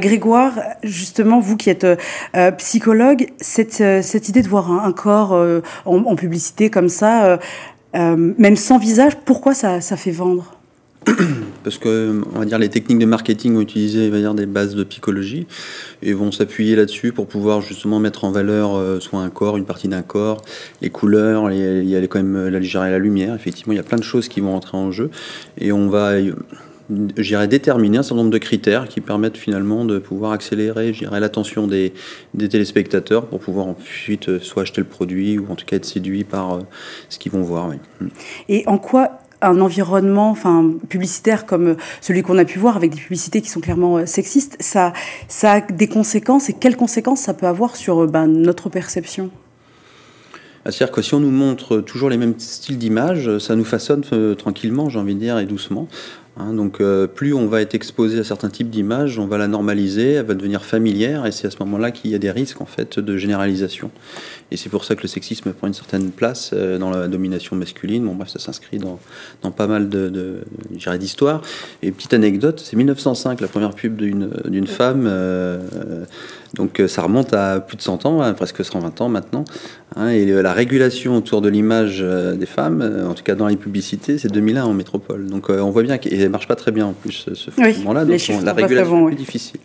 Grégoire, justement, vous qui êtes psychologue, cette idée de voir un corps en publicité comme ça, même sans visage, pourquoi ça fait vendre? Parce que, on va dire, les techniques de marketing ont utilisé, on va dire, des bases de psychologie et vont s'appuyer là-dessus pour pouvoir justement mettre en valeur soit un corps, une partie d'un corps, les couleurs, il y a quand même la lumière. Effectivement, il y a plein de choses qui vont entrer en jeu et on va, j'irais, déterminer un certain nombre de critères qui permettent finalement de pouvoir accélérer, l'attention des téléspectateurs pour pouvoir ensuite soit acheter le produit ou en tout cas être séduit par ce qu'ils vont voir. Oui. Et en quoi un environnement publicitaire comme celui qu'on a pu voir avec des publicités qui sont clairement sexistes, ça a des conséquences, et quelles conséquences ça peut avoir sur notre perception? C'est-à-dire que si on nous montre toujours les mêmes styles d'images, ça nous façonne tranquillement, j'ai envie de dire, et doucement. Donc plus on va être exposé à certains types d'images, on va la normaliser, elle va devenir familière, et c'est à ce moment-là qu'il y a des risques en fait de généralisation. Et c'est pour ça que le sexisme prend une certaine place dans la domination masculine. Bon bref, ça s'inscrit dans pas mal d'histoires. Et petite anecdote, c'est 1905, la première pub d'une femme. Donc ça remonte à plus de 100 ans, presque 120 ans maintenant. Et la régulation autour de l'image des femmes, en tout cas dans les publicités, c'est 2001 en métropole. Donc on voit bien qu'elle ne marche pas très bien en plus ce mouvement-là. Donc la régulation est plus difficile.